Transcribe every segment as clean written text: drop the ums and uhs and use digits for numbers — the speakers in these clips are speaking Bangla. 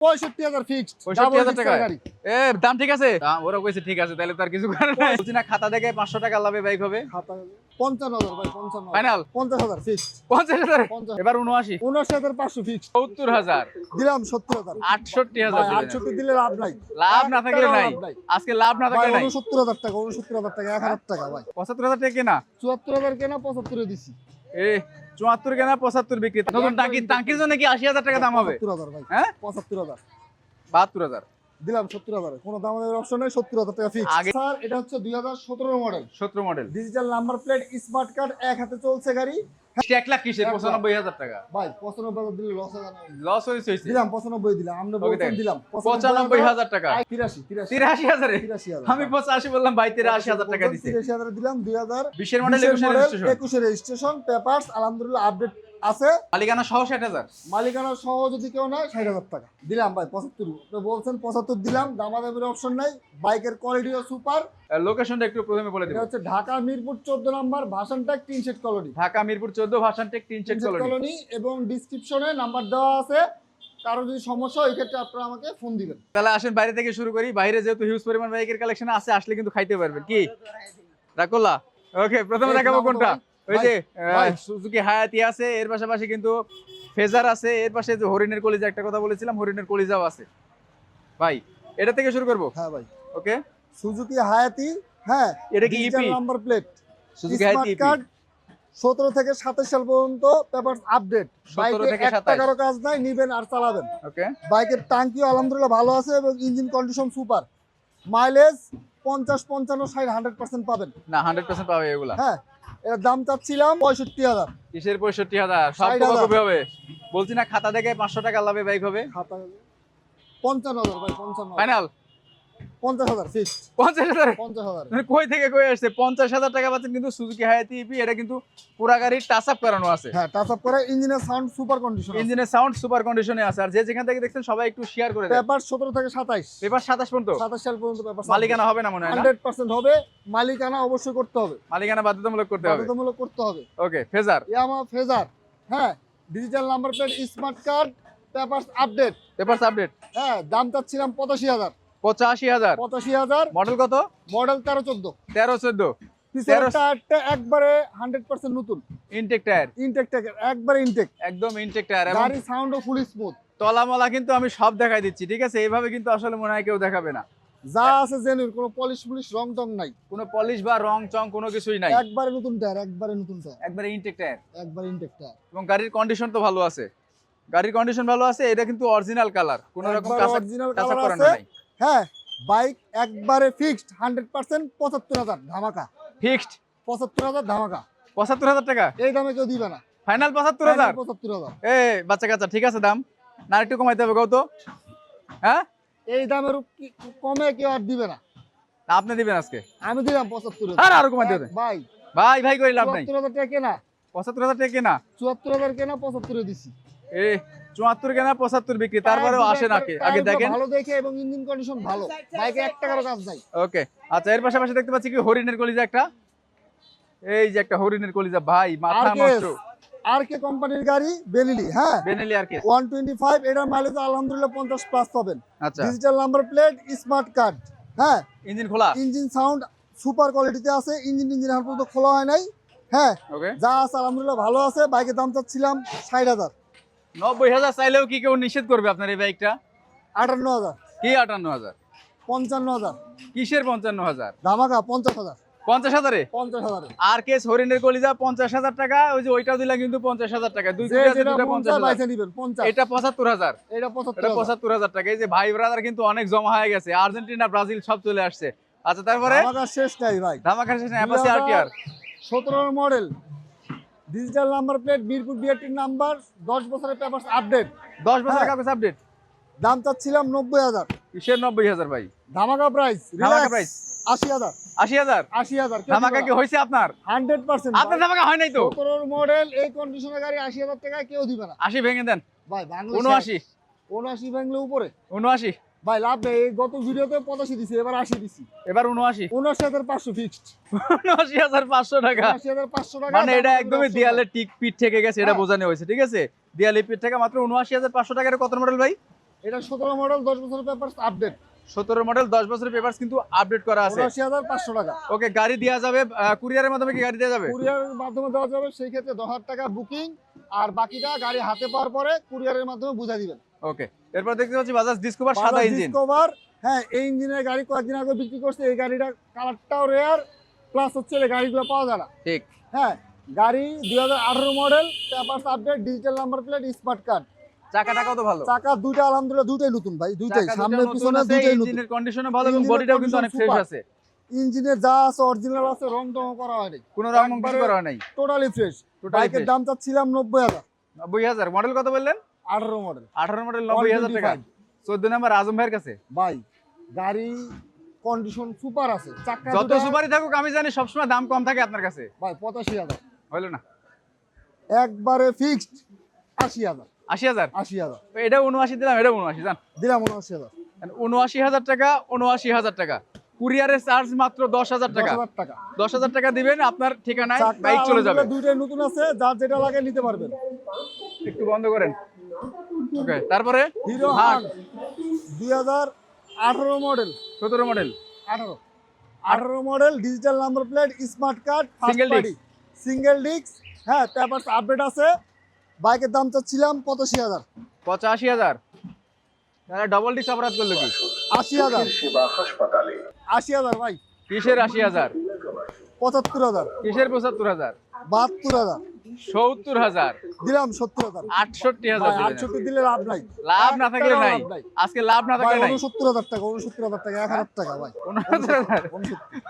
65,000 ফিক্সড। 65,000 টাকা। দাম ঠিক আছে? ওরা কইছে ঠিক আছে, তাহলে তার কিছু করার নাই। বলছি না খাতা দেখে 500 টাকা লাভে বাইক হবে। খাতা 55,000 ভাই, 55,000 ফাইনাল 50,000 ফিক্সড। 50,000। 50,000 এবার 79 79,500 ফিক্সড। 70,000 দিলাম 70,000। 68,000 ভাই 68 দিলে লাভ নাই। লাভ না থাকলে টাকাও নাই। লাভ নাই। আজকে লাভ না ভাই থাকলে নাই। 69,000 টাকা, 69,000 টাকা, 1,000 টাকা ভাই। 75,000 টাকা কেনা। 74,000 কেনা, 75 এ দিছি। 74 কেনা 75 বিক্রি। নতুন টাঙ্কির জন্য কি 80,000 টাকা দাম হবে? 75,000 ভাই। হ্যাঁ 75,000 72,000 দিলাম। 70,000 কোনো দামের অপশন নাই। 70,000 টাকা ফিক্স। স্যার এটা হচ্ছে 2017 model, 17 model. Digital number plate, smart card, এক হাতে চলছে গাড়ি। 1 লাখ কিসের? 95,000 টাকা। ভাই 95,000 দিলে লস হবে না? লস হইছে। দিলাম 95 দিলাম। আমরা বলতেন দিলাম 95,000 টাকা। 83,000 83,000 আমি 85 বললাম ভাই 83,000 টাকা দিছি। 83,000 দিলাম। 20 এর মডেল 21 এর রেজিস্ট্রেশন পেপারস আলহামদুলিল্লাহ আপডেট আছে। মালিকানা সহ 60,000। মালিকানা সহ যদি কেউ নেয় 60,000 টাকা দিলাম ভাই। 75 আপনি বলছেন 75 দিলাম। দামাদামির অপশন নাই। বাইকের কোয়ালিটিও সুপার। লোকেশনটা একটু প্রথমে বলে দিন। এটা হচ্ছে Dhaka Mirpur 14 number Bhasantek tin shed colony. Dhaka Mirpur 14 Bhasantek tin shed colony. এবং ডেসক্রিপশনে নাম্বার দেওয়া আছে। কারো যদি সমস্যা হয় এই ক্ষেত্রে আপনারা আমাকে ফোন দিবেন। তাহলে আসেন বাইরে থেকে শুরু করি। বাইরে যেহেতু হিউজ পরিমাণ বাইকের কালেকশন আছে, আসলে কিন্তু খাইতে পারবেন। কি রাখোলা? ওকে, প্রথমে দেখাবো কোনটা? ওই যে সুজুকি হায়াতি আছে, এর পাশাপাশি কিন্তু ফেজার আছে, এর পাশে যে হরিণের কলিজা একটা কথা বলেছিলাম, হরিণের কলিজাও আছে ভাই। এটা থেকে শুরু করব। হ্যাঁ ভাই। ওকে, সুজুকি হায়াতি। হ্যাঁ, এটা কি EP number plate, Suzuki Hayate EP. 17 থেকে 27 সাল পর্যন্ত পেপারস আপডেট। 17 থেকে 27 টাকারও কাজ নাই, নিবেন আর চালাবেন। ওকে, বাইকের টাঙ্কিও আলহামদুলিল্লাহ ভালো আছে এবং ইঞ্জিন কন্ডিশন সুপার। মাইলেজ 50 55 60 100% পাবেন। না 100% পাবে এগুলা। হ্যাঁ, এর দাম চাচ্ছিলাম 65,000। কিসের 65,000? সব কবে হবে? বলছি না খাতা দেখে 500 টাকা লাভে বাইক হবে। খাতা 55,000 ভাই। 55 ফাইনাল 50,000 ফিক্সড। 50,000 50,000 মানে কই থেকে কই আসছে? 50,000 টাকা পাচ্ছেন কিন্তু সুজুকি হায়াতি ইপি। এটা কিন্তু পুরা গাড়ির টাচ আপ করানো আছে। হ্যাঁ, টাচ আপ করা, ইঞ্জিনের সাউন্ড সুপার কন্ডিশন। ইঞ্জিনের সাউন্ড সুপার কন্ডিশনে আছে। আর যে যেখান থেকে দেখছেন সবাই একটু শেয়ার করে দেন। পেপার 17 থেকে 27। পেপার 27 পর্যন্ত। 27 সাল পর্যন্ত পেপার। মালিকানা হবে না মনে হয় না? 100% হবে। মালিকানা অবশ্যই করতে হবে। মালিকানা বাধ্যতামূলক করতে হবে। বাধ্যতামূলক করতে হবে। Okay, Fazer. Yamaha Fazer. হ্যাঁ, digital number plate, smart card, papers update. Papers update. হ্যাঁ, দাম চাচ্ছিলাম 85,000। 85,000। 85,000। মডেল কত? মডেল 13-14। 13-14। পিছনের টায়ারটা একবারে 100% নতুন। Intact tyre. ইনটেক টায়ার একবারে ইনটেক। একদম ইনটেক টায়ার এবং গাড়ি সাউন্ডও ফুল স্মুথ। তলামলা কিন্তু আমি সব দেখাই দিচ্ছি, ঠিক আছে? এইভাবে কিন্তু আসলে মনে হয় কেউ দেখাবে না। যা আছে জেনুইন, কোনো পলিশ রং টং নাই। কোনো পলিশ বা রং চং কোনো কিছুই নাই। একবারে নতুন টায়ার, একবারে নতুন টায়ার, একবারে ইনটেক টায়ার, একবারে ইনটেক টায়ার। এবং গাড়ির কন্ডিশন তো ভালো আছে। গাড়ির কন্ডিশন ভালো আছে। এটা কিন্তু অরিজিনাল কালার, কোনো রকম অরিজিনাল কাঁচা কালার করানো আছে। নাই। হ্যাঁ, বাইক একবারে ফিক্সড 100% 75,000 ধামাকা। ফিক্সড 75,000 ধামাকা। 75,000 টাকা। এই দামে কেউ দিবে না। ফাইনাল 75,000। 75,000। বাচ্চা কাচ্চা ঠিক আছে দাম না, একটু কমাইতে হবে কত? হ্যাঁ, এই দামের কমে কেউ আর দিবে না। আপনি দিবেন আজকে? আমি দিলাম 75,000। আর আরো কমাইতে হবে ভাই। ভাই করে লাভ নাই। 74,000 টাকা কেনা। 75,000 টাকা কেনা। 74,000 কেনা, 75 এ দিছি। 74 কেনা 75 বিক্রি। তারপরেও আসে নাকি আগে দেখেন ভালো দেখে এবং ইঞ্জিন কন্ডিশন ভালো। বাইকে 1 টাকারও কাজ নাই। ওকে, আচ্ছা। এর পাশাপাশি দেখতে পাচ্ছি কি হরিণের কলিজা একটা। এই যে একটা হরিণের কলিজা ভাই, মাথা নষ্ট। আরকে কোম্পানির গাড়ি, বেনেলি। হ্যাঁ, বেনেলি আরকে 125। এটার মাইলেজ আলহামদুলিল্লাহ 50 প্লাস পাবেন। আচ্ছা, digital number plate, smart card. হ্যাঁ, ইঞ্জিন খোলা। ইঞ্জিন সাউন্ড সুপার কোয়ালিটিতে আছে। ইঞ্জিন এখন পর্যন্ত খোলা হয় নাই। হ্যাঁ, ওকে, যা আছে আলহামদুলিল্লাহ ভালো আছে। বাইকের দাম চাচ্ছিলাম 60,000। 90,000 চাইলেও কি কেউ নিষেধ করবে আপনার এই বাইকটা? 58,000। কি 58,000? 55,000। কিসের 55,000? ধামাকা 50,000। 50,000-এ? 50,000। আর কেস হরিণের কলিজা 50,000 টাকা। ওই যে ওইটাও দিলা কিন্তু 50,000 টাকা। দুই যেটা 50,000 বাইসে নিবেন 50। এটা 75,000। এটা এটা 75,000। 75,000 টাকা। এই যে ভাই ব্রাদার কিন্তু অনেক জমা হয়ে গেছে। আর্জেন্টিনা, ব্রাজিল সব চলে আসছে। আচ্ছা, তারপরে ধামাকা শেষ নাই ভাই। ধামাকা শেষ নাই। Apache RTR 17 model, digital number plate, Mirpur বিআরটির নাম্বার, 10 বছরের পেপারস আপডেট। 10 বছরের কাগজ আপডেট। দাম চাচ্ছিলাম 90,000। কিসের 90,000 ভাই? ধামাকা প্রাইস। ধামাকা প্রাইস 80,000। 80,000। 80,000। ধামাকা কি হইছে আপনার? 100%। আপনার ধামাকা হয় নাই তো? 17 মডেল এই কন্ডিশনের গাড়ি 80,000 টাকায় কেউ দিবে না 80 ভেঙে দেন ভাই। বাংলা 79। 79 ভাঙলে উপরে 79 ভাই লাভ নেই। এই গত ভিডিওতে 85 দিছি, এবার 80 দিছি। এবার 79। 79,500 ফিক্সড। 79,500 টাকা। 79,500 টাকা। মানে এটা একদমই দেয়ালে টিক পিট থেকে গেছে, এটা বোঝানো হয়েছে, ঠিক আছে? দেয়ালে পিট থেকে মাত্র 79,500 টাকার। কত মডেল ভাই? এটা 17 মডেল 10 বছরের পেপারস আপডেট। 17 মডেল 10 বছরের পেপারস কিন্তু আপডেট করা আছে। ৭৯,৫০০ টাকা। ওকে, গাড়ি দেওয়া যাবে কুরিয়ারের মাধ্যমে, কি গাড়ি দেওয়া যাবে? কুরিয়ারের মাধ্যমে দেওয়া যাবে, সেই ক্ষেত্রে 10,000 টাকা বুকিং, আর বাকিটা গাড়ি হাতে পাওয়ার পরে কুরিয়ারের মাধ্যমে বুঝা দিবেন। ওকে, এরপর দেখতে পাচ্ছি বাজাজ ডিসকভার সাদা ইঞ্জিন। ডিসকভার, হ্যাঁ এই ইঞ্জিনের গাড়ি কয়েকদিন আগে বিক্রি করছে। এই গাড়িটা কালারটাও রেয়ার, প্লাস হচ্ছে এই গাড়িগুলো পাওয়া যায় না। ঠিক। হ্যাঁ, গাড়ি 2018 model, papers update, digital number plate, smart card. চাকাটা কত ভালো? চাকা দুটো আলহামদুলিল্লাহ দুটোই নতুন ভাই, দুটোই চাকা সামনে দুটো পিছনে নতুন আছে, দুটোই নতুন। ইঞ্জিনের কন্ডিশনও ভালো এবং ইঞ্জিনের বডিটাও কিন্তু অনেক condition ফ্রেশ super। আছে। ইঞ্জিনের যা আছে অরিজিনাল আছে, রং টং করা হয়নি, কোনো রং কিছু করা হয় নাই, টোটালি ফ্রেশ। টোটালি বাইকের দাম চাচ্ছিলাম 90,000। 90,000। মডেল কত বললেন? 18 মডেল। 18 মডেল 90,000 টাকা। 14 নাম্বার আজম ভাইয়ের কাছে। ভাই গাড়ি কন্ডিশন সুপার আছে, চাকা যত দুটো সুপারি থাকুক আমি জানি সবসময় দাম কম থাকে আপনার কাছে। ভাই 85,000 হলো না? একবারে ফিক্সড 80,000। 80,000? 80,000 এটা 79 দিলাম, এটা 79 জান দিলাম। 79,000। 79,000 টাকা, 79,000 টাকা। কুরিয়ারের চার্জ মাত্র 10,000 টাকা। 10,000 টাকা। 10,000 টাকা দিবেন, আপনার ঠিকানায় চাকা বাইক চলে যাবে। আলহামদুলিল্লাহ দুইটাই নতুন আছে, যার যেটা লাগে নিতে পারবেন। একটু বন্ধ করেন। ওকে, তারপরে hero hunt 2018 model. 17 model 18 model, digital number plate, smart card, Single party, single disc. হ্যাঁ, পেপারস আপডেট আছে। বাইকের দাম চাচ্ছিলাম 85,000। 85,000? তাহলে ডবল ডিস্ক অপরাধ করলো কি? 80,000। 80,000 ভাই। কিসের 80,000? 75,000। কিসের 75,000? 72,000। 70,000? দিলাম 70,000। 68,000 ভাই দিবেন। 68 দিলে লাভ নাই। লাভ না থাকলে টাকাও নাই, লাভ নাই। আজকে লাভ না ভাই থাকলে নাই। 69,000 টাকা, 69,000 টাকা, 1,000 টাকা ভাই। 69,000?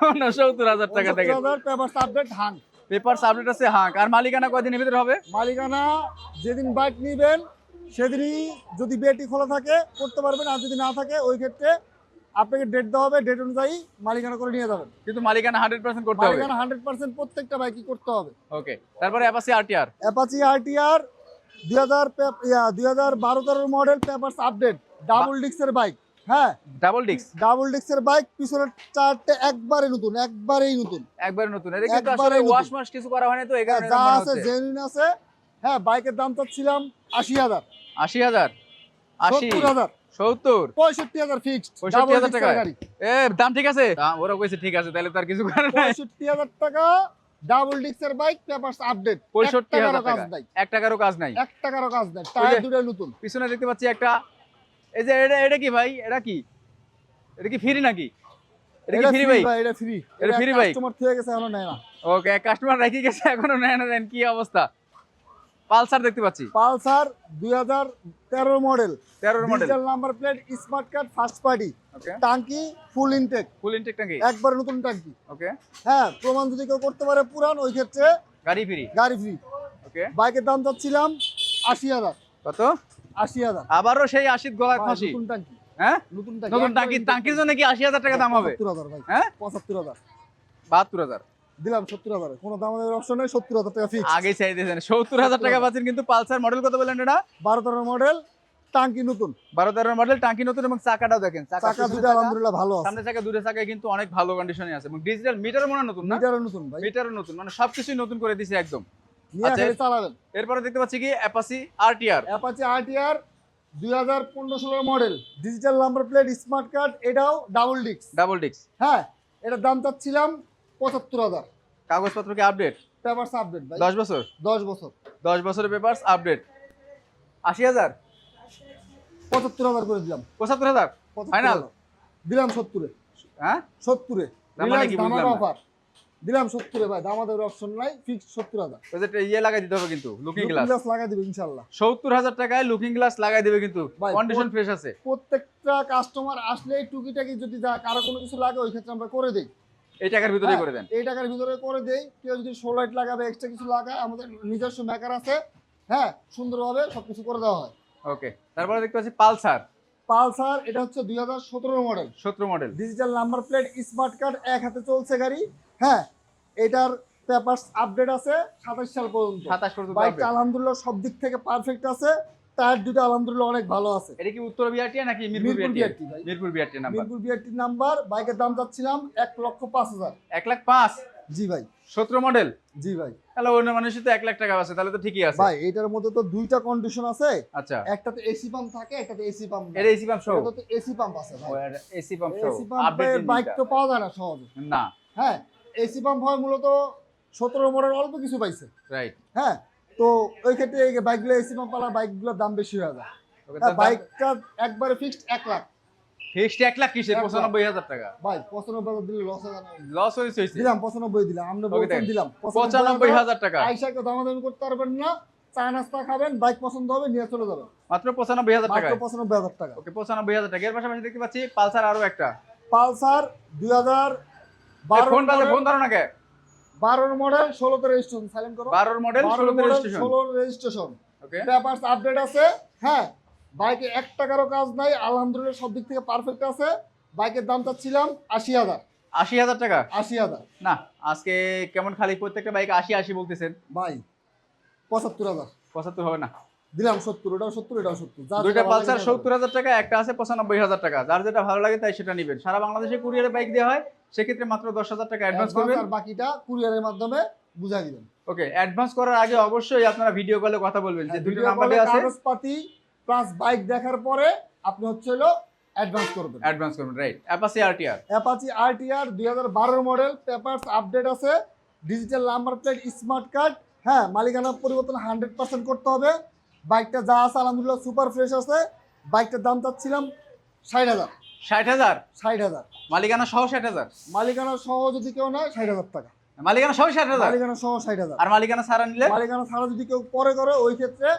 69,000 টাকা থেকে 69,000 পেপারস আপডেট হান। পেপারস আপডেট আছে। হ্যাঁ, আর মালিকানা কয়দিনের ভিতরে হবে? মালিকানা যেদিন বাইক নিবেন সেদিনই, যদি বেটি খোলা থাকে করতে পারবেন, আর যদি না থাকে ওই ক্ষেত্রে আপনাকে ডেট দেওয়া হবে, ডেট অনুযায়ী মালিকানা করে নিয়ে যাবেন। কিন্তু মালিকানা 100% করতে হবে। মালিকানা 100% প্রত্যেকটা বাইকই করতে হবে। ওকে, তারপরে Apache RTR. Apache RTR 2012-13 model, papers update, double ডিস্কের বাইক। হ্যাঁ, ডাবল ডিস্ক, ডাবল ডিস্কের বাইক, পিছনের চারটে একবারে নতুন, একবারেই নতুন, একবারে নতুন। এটা কিন্তু একবারে আসলে নতুন। ওয়াশ মাস কিছু করা হয়নি তো, এই কারণে যা এরকম মনে আছে হচ্ছে। জেনুইন আছে। হ্যাঁ, বাইকের দাম চাচ্ছিলাম 80,000। 80,000? 80? 70,000। 70? 65,000 ফিক্সড। 65,000 টাকা? এ দাম ঠিক আছে? ওরা কইছে ঠিক আছে, তাহলে তার কিছু করার নাই। 65,000 টাকা ডাবল ডিস্কের বাইক, পেপারস আপডেট। 65,000 টাকা? 1 টাকারও কাজ নাই? 1 টাকারও কাজ নাই, টায়ার দুটোই নতুন। পিছনে দেখতে পাচ্ছি একটা, এই যে এটা কি ভাই? এটা কি ফ্রি নাকি? এটা কি ফ্রি ভাই? এটা ফ্রি। এটা free bike? কাস্টমার থেকে গেছে, এখনো নেয় না। ওকে, কাস্টমার রাখি গেছে, এখনো নেয় না, দেন কি অবস্থা? পালসার দেখতে পাচ্ছি। Pulsar 2013 model, 13 model. Digital number plate, smart card, first party, okay, টাঙ্কি ফুল ইনটেক, ফুল ইনটেক নাকি? একবার নতুন টাঙ্কি। ওকে, হ্যাঁ, প্রমাণ যদি কেউ করতে পারে পুরান, ওই ক্ষেত্রে গাড়ি ফ্রি। গাড়ি ফ্রি। ওকে, বাইকের দাম চাচ্ছিলাম 80,000। কত? 80,000। আবারও সেই 80 গলায় ফাঁসি। নতুন টাঙ্কি, হ্যাঁ, নতুন টাঙ্কি, নতুন টাঙ্কির জন্য কি 80,000 টাকা দাম হবে? 70,000 ভাই। হ্যাঁ, 75,000 72,000 দিলাম। 70,000 কোনো দামের অপশন নেই, 70,000 টাকা ফিক্স। আগে চাই দিয়েছেন। 70,000 টাকা পাচ্ছেন কিন্তু পালসার। মডেল কত বলেন এটা? 12-13 মডেল, টাঙ্কি নতুন, 12-13 মডেল, টাঙ্কি নতুন, এবং চাকাটাও দেখেন, চাকা দুটো আলহামদুলিল্লাহ ভালো আছে। সামনে চাকা, দুটো চাকা কিন্তু অনেক ভালো কন্ডিশনে আছে, এবং ডিজিটাল মিটারও মনে হয় নতুন না? মিটারও নতুন ভাই, মিটারও নতুন, মানে সবকিছুই নতুন করে দিছে একদম। নিয়ে আচ্ছা, খালি চালাবেন। এরপরে দেখতে পাচ্ছি কি Apache RTR. Apache RTR 2015-16 model, digital number plate, smart card, এটাও ডাবল ডিস্ক। Double disc. হ্যাঁ, এটার দাম চাচ্ছিলাম 75,000। কাগজপত্র কি আপডেট? পেপারস আপডেট ভাই, 10 বছর? 10 বছর। 10 বছরের পেপারস আপডেট। 80,000? 75,000 করে দিলাম। 75,000 ফাইনাল? 75,000 দিলাম। 70-এ। হ্যাঁ, 70-এ তার মানে কি বুঝলাম না। অফার দিলাম। 70-এ ভাই, দামাদের অপশন নাই, ফিক্স 70,000। ওই যে ইয়ে লাগাই দিতে হবে কিন্তু, লুকিং গ্লাস। গ্লাস লাগাই দিবে ইনশাআল্লাহ। 70,000 টাকায় লুকিং গ্লাস লাগাই দিবে কিন্তু, ভাই, কন্ডিশন ফ্রেশ আছে। প্রত্যেকটা কাস্টমার আসলে টুকিটাকি যদি কারো কোনো কিছু লাগে, ওই ক্ষেত্রে আমরা করে দেই। এই টাকার ভিতরে করে দেন? এই টাকার ভিতরে করে দেই। কেউ যদি শো লাইট লাগাবে, এক্সট্রা কিছু লাগায়, আমাদের নিজস্ব মেকার আছে। হ্যাঁ, সুন্দরভাবে সবকিছু করে দেওয়া হয়। ওকে, তারপরে দেখতে পাচ্ছি পালসার। পালসার, এটা হচ্ছে 2017 model, 17 model, digital number plate, smart card, এক হাতে চলছে গাড়ি। হ্যাঁ, এটার পেপারস আপডেট আছে 27 সাল পর্যন্ত। 27 পর্যন্ত বাইকটা update। আলহামদুলিল্লাহ সব দিক থেকে পারফেক্ট আছে। টায়ার দুটো আলহামদুলিল্লাহ অনেক ভালো আছে। এটা কি উত্তর বিআরটি নাকি মিরপুর মিরপুর বিআরটি? BRT ভাই। Mirpur BRT number. Mirpur BRT number. বাইকের দাম চাচ্ছিলাম 1,05,000। 1,05,000? জি ভাই। 17 মডেল। জি ভাই। তাহলে অন্য মানুষের তো 1 লাখ টাকা আছে, তাহলে তো ঠিকই আছে ভাই এটার মধ্যে তো দুইটা কন্ডিশন আছে। আচ্ছা, একটাতে এসি পাম্প থাকে, একটাতে এসি পাম্প না। এর এসি পাম্প সহ? এটাতে এসি পাম্প আছে ভাই। এসি পাম্প সহ এসি পাম্পের বাইক তো পাওয়া যায় না সহজে। না, হ্যাঁ, এসি পাম্প হয় মূলত 17 মডেল অল্প কিছু পাইছে। রাইট। হ্যাঁ, তো ওই ক্ষেত্রে এই বাইকগুলো এসি পাম্প वाला বাইকগুলোর দাম বেশি হয়ে যায়। ওকে, হ্যাঁ, বাইকটা একবারে ফিক্সড 1 লাখ। ফিক্সড 1 লাখ কিসের? 95,000 টাকা। ভাই 95 দিলে লস হবে না? লস হইছে। দিলাম 95 দিলাম, আমরা বলছেন দিলাম 95,000 টাকা। আয়শাকে দামাদামি করতে পারবেন না, চা নাস্তা খাবেন, বাইক পছন্দ হবে নিয়ে চলে যাবেন মাত্র 95,000 টাকা। মাত্র 95,000 টাকা। ওকে, 95,000 টাকা। এর পাশাপাশি দেখতে পাচ্ছি পালসার আরো একটা। পালসার 2012 ফোন বাজে, ফোন ধরো না কে? 12 মডেল 16 তে রেজিস্ট্রেশন, সাইলেন্ট করো। 12 মডেল 16 তে রেজিস্ট্রেশন। 16 রেজিস্ট্রেশন। ওকে, পেপারস আপডেট আছে। হ্যাঁ, বাইকে 1 টাকারও কাজ নাই, আলহামদুলিল্লাহ সব দিক থেকে পারফেক্ট আছে। বাইকের দাম চাচ্ছিলাম 80,000। 80,000 টাকা? 80,000 না, আজকে কেমন খালি প্রত্যেকটা বাইক 80 বলতেছেন? ভাই 75,000 75 হবে না। দিলাম 70, এটাও 70, এটাও 70। দুইটা পালসার 70,000 টাকা, একটা আছে 95,000 টাকা। যার যেটা ভালো লাগে তাই সেটা নেবেন। সারা বাংলাদেশে কুরিয়ারে বাইক দেওয়া হয়, সেক্ষেত্রে মাত্র 10,000 টাকা অ্যাডভান্স করবেন, আর বাকিটা কুরিয়ারের মাধ্যমে বুঝাই দিবেন। ওকে, অ্যাডভান্স করার আগে অবশ্যই আপনারা ভিডিও কলে কথা বলবেন যে দুটো নাম্বার দেওয়া আছে, কাগজপাতি প্লাস বাইক দেখার পরে আপনি হচ্ছে হলো অ্যাডভান্স করবেন। অ্যাডভান্স করবেন, right. Apache RTR. Apache RTR 2012 model, papers update আছে, digital number plate, smart card. হ্যাঁ, মালিকানা পরিবর্তন 100% করতে হবে। বাইকটা যা আছে আলহামদুলিল্লাহ সুপার ফ্রেশ আছে। বাইকটার দাম চাচ্ছিলাম 60,000। 60,000? 60,000 মালিকানা সহ 60,000? মালিকানা সহ যদি কেউ নেয় 60,000 টাকা। মালিকানা সহ 60,000? মালিকানা সহ 60,000। আর মালিকানা ছাড়া নিলে? মালিকানা ছাড়া যদি কেউ পরে করে ওই ক্ষেত্রে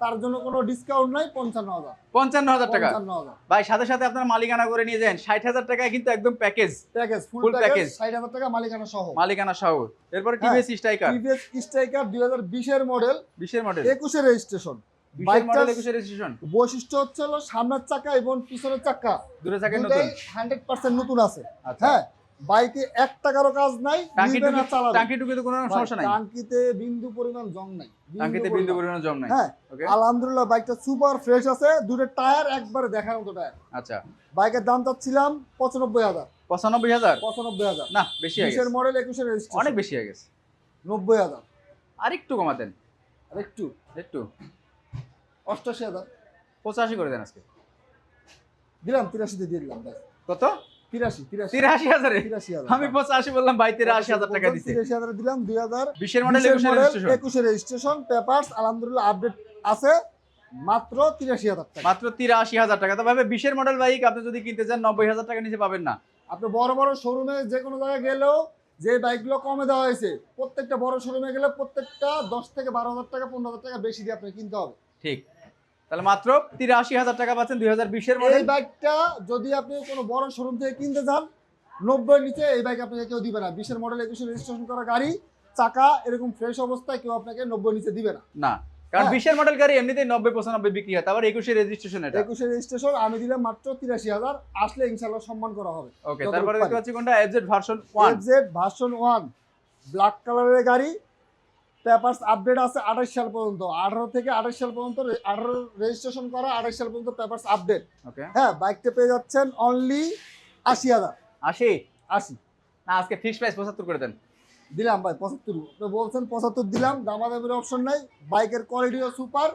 তার জন্য কোনো ডিসকাউন্ট নাই, 55,000। 55,000 টাকা? 55,000 ভাই, সাথে সাথে আপনার মালিকানা করে নিয়ে যান। 60,000 টাকায় কিন্তু একদম প্যাকেজ, ফুল প্যাকেজ প্যাকেজ। 60,000 টাকা মালিকানা সহ। মালিকানা সহ। এরপরে টিভিএস স্ট্রাইকার। টিভিএস স্ট্রাইকার 2020 এর মডেল, 20 এর মডেল, 21 এর রেজিস্ট্রেশন। 20 এর মডেল, 21 এর রেজিস্ট্রেশন। বৈশিষ্ট্য হচ্ছে হলো সামনের চাকা এবং পিছনের চাকা দুটো চাকা দুটোই নতুন, 100% নতুন আছে। আচ্ছা। হ্যাঁ, বাইকে 1 টাকারও কাজ নাই, নিবেন আর চালাবেন। টাঙ্কি টুকিতে কোনো সমস্যা নাই? টাঙ্কিতে বিন্দু পরিমাণ জং নাই। টাঙ্কিতে বিন্দু পরিমাণ জং নাই? হ্যাঁ, ওকে, আলহামদুলিল্লাহ বাইকটা সুপার ফ্রেশ আছে। দুটো টায়ার একবারে দেখার মতো টায়ার। আচ্ছা। বাইকের দাম চাচ্ছিলাম 95,000। 95,000? 95,000 না, বেশি হয়ে 20 এর গেছে, মডেল, 21 এর রেজিস্ট্রেশন। অনেক বেশি হয়ে গেছে। 90,000 আর একটু কমাতেন, আর একটু একটু 88,000 85 করে দেন আজকে। দিলাম, 83 দিয়ে দিলাম ভাই। কত? 83 83,000? 83,000 আমি 85 বললাম, ভাই 83,000 টাকা দিছে। 83,000 দিলাম। 20 এর মডেল, 21 এর রেজিস্ট্রেশন। 21 এর রেজিস্ট্রেশন, পেপারস আলহামদুলিল্লাহ আপডেট আছে। মাত্র 83,000 টাকা। মাত্র 83,000 টাকা। তো ভাবে 20 এর মডেল বাইক আপনি যদি কিনতে চান 90,000 টাকা নিচে পাবেন না। আপনি বড় বড় শোরুমে যে কোনো জায়গায় গেলেও যে বাইকগুলো কমে দেওয়া হয়েছে, প্রত্যেকটা বড় শোরুমে গেলে প্রত্যেকটা 10 থেকে 12,000 টাকা, 15,000 টাকা বেশি দিয়ে আপনি কিনতে হবে। ঠিক, তাহলে মাত্র 83,000 টাকা পাচ্ছেন 2020 এর মডেল। এই বাইকটা যদি আপনি কোনো বড় শোরুম থেকে কিনতে যান 90 এর নিচে এই বাইক আপনাকে কেউ দিবে না। 20 এর মডেল, 21 এর রেজিস্ট্রেশন করা গাড়ি, চাকা এরকম ফ্রেশ অবস্থায় কেউ আপনাকে 90 এর নিচে দিবে না। না, কারণ হ্যাঁ। 20 এর মডেল গাড়ি এমনিতেই 90-95 বিক্রি হয়, তারপর 21 এর রেজিস্ট্রেশন। এটা 21 এর রেজিস্ট্রেশন আমি দিলাম মাত্র 83,000। আসলে ইনশাআল্লাহ সম্মান করা হবে। ওকে, তারপরে দেখতে পাচ্ছি কোনটা? FZ version 1। FZ version 1 black কালারের গাড়ি, পেপারস আপডেট আছে 28 সাল পর্যন্ত। 18 থেকে 28 সাল পর্যন্ত, 18 রেজিস্ট্রেশন করা, 28 সাল পর্যন্ত পেপারস আপডেট। ওকে, হ্যাঁ, বাইকটা পেয়ে যাচ্ছেন অনলি 80,000। 80? 80 না, আজকে ফিক্স প্রাইস 75 করে দেন। দিলাম ভাই 75। আপনি বলছেন 75 দিলাম, দামাদামির অপশন নাই। বাইকের কোয়ালিটিও সুপার।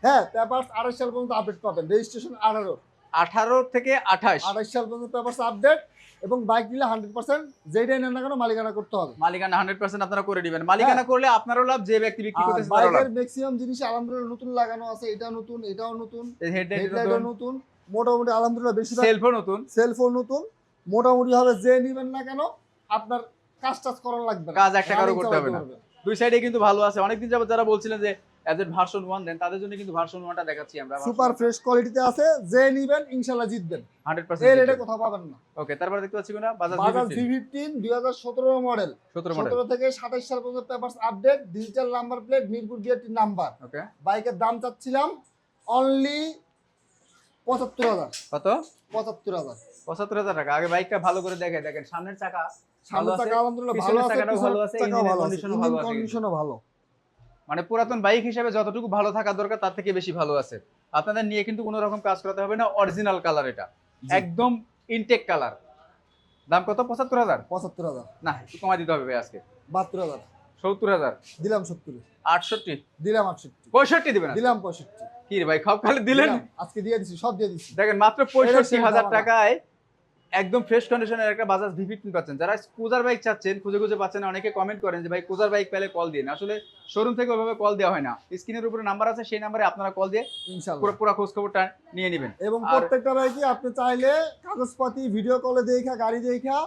হ্যাঁ, পেপারস 28 সাল পর্যন্ত আপডেট পাবেন, রেজিস্ট্রেশন 18। 18 থেকে 28? 28 সাল পর্যন্ত পেপারস আপডেট। এবং বাইক নিলে 100% যেটাই নেন না কেন মালিকানা করতে হবে। মালিকানা 100% আপনারা করে দিবেন। মালিকানা করলে আপনারও লাভ, যে ব্যক্তি বিক্রি করতেছে তারও লাভ। বাইকের ম্যাক্সিমাম জিনিস আলহামদুলিল্লাহ নতুন লাগানো আছে। এটাও নতুন, এটাও নতুন, হেডলাইটও নতুন, মোটামুটি আলহামদুলিল্লাহ বেশি। সেলফও নতুন, সেলফোন নতুন। মোটামুটি হবে, যে নিবেন না কেন আপনার কাজ করা লাগবে না, কাজ একটা কারো করতে হবে না। দুই সাইডে কিন্তু ভালো আছে। অনেকদিন যাবত যারা বলছিলেন যে এফজেড ভার্সন 1 দেন, তাদের জন্য কিন্তু ভার্সন 1টা দেখাচ্ছি আমরা। সুপার ফ্রেশ কোয়ালিটিতে আছে, যে নিবেন ইনশাআল্লাহ জিতবেন 100%। এই রেটে কোথাও পাবেন না। ওকে, তারপর দেখতে পাচ্ছি কোনা? বাজাজ V15 2017 মডেল, 17 থেকে 27 সাল পর্যন্ত papers update, digital number plate, Mirpur gate number. Okay, বাইকের দাম চাচ্ছিলাম অনলি 75,000। কত? 75,000। 75,000 টাকা। আগে বাইকটা ভালো করে দেখেন, সামনের চাকা সামনের চাকা আলহামদুলিল্লাহ ভালো আছে, চাকাটাও ভালো আছে, চাকাও ভালো আছে, কন্ডিশনও ভালো ইঞ্জিন আছে। কন্ডিশনও ভালো। মানে পুরাতন বাইক হিসেবে যতটুকু ভালো থাকা দরকার তার থেকে বেশি ভালো আছে। আপনাদের নিয়ে কিন্তু কোনো রকম কাজ করাতে হবে না। অরিজিনাল কালার, এটা একদম ইনটেক কালার। দাম কত? 75,000? 75,000। না, একটু কমাই দিতে হবে ভাই আজকে। 72,000। 70,000? দিলাম 70। 68? দিলাম 68। 65 দিবেন? দিলাম 65। কি রে ভাই, খাপ খালি দিলেন? দিলাম। আজকে দিয়ে দিছি, সব দিয়ে দিছি। দেখেন মাত্র এটা হচ্ছে 65,000 দামাকা। টাকায় একদম ফ্রেশ কন্ডিশনের একটা বাজাজ V15 পাচ্ছেন। যারা ক্রুজার বাইক চাচ্ছেন, খুঁজে খুঁজে পাচ্ছেন না, অনেকে কমেন্ট করেন যে ভাই ক্রুজার বাইক পেলে কল দিন। আসলে শোরুম থেকে ওইভাবে কল দেওয়া হয় না। স্ক্রিনের উপরে নাম্বার আছে, সেই নাম্বারে আপনারা কল দিয়ে ইনশাআল্লাহ পুরো খোঁজ খবরটা নিয়ে নেবেন। এবং আর প্রত্যেকটা বাইকই আপনি চাইলে কাগজপাতি ভিডিও কলে দেখা, গাড়ি দেখা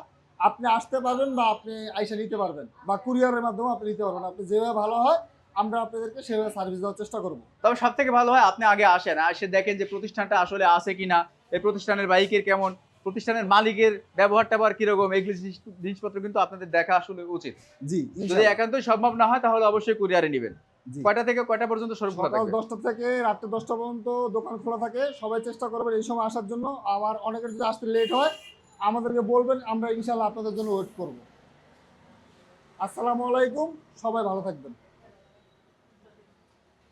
আপনি আসতে পারবেন বা আপনি আইসা নিতে পারবেন বা কুরিয়ারের মাধ্যমে আপনি নিতে পারবেন। আপনি যেভাবে ভালো হয় আমরা আপনাদেরকে সেভাবে সার্ভিস দেওয়ার চেষ্টা করব। তবে সব থেকে ভালো হয় আপনি আগে আসেন, এসে দেখেন যে প্রতিষ্ঠানটা আসলে আছে কিনা, এই প্রতিষ্ঠানের বাইকের কেমন, প্রতিষ্ঠানের মালিকের ব্যবহার ট্যাবহার কিরকম, এগুলি জিনিসপত্র কিন্তু আপনাদের দেখা আসলে উচিত। জি, যদি ইনশাআল্লাহ। একান্তই সম্ভব না হয় তাহলে অবশ্যই কুরিয়ারে নেবেন। জি। কয়টা থেকে কয়টা পর্যন্ত শোরুম খোলা সকাল থাকবে? 10টা থেকে রাত্রে 10টা পর্যন্ত দোকান খোলা থাকে। সবাই চেষ্টা করবেন এই সময় আসার জন্য। আবার অনেকের যদি আসতে লেট হয় আমাদেরকে বলবেন, আমরা ইনশাআল্লাহ আপনাদের জন্য ওয়েট করব। আসসালামু আলাইকুম, সবাই ভালো থাকবেন।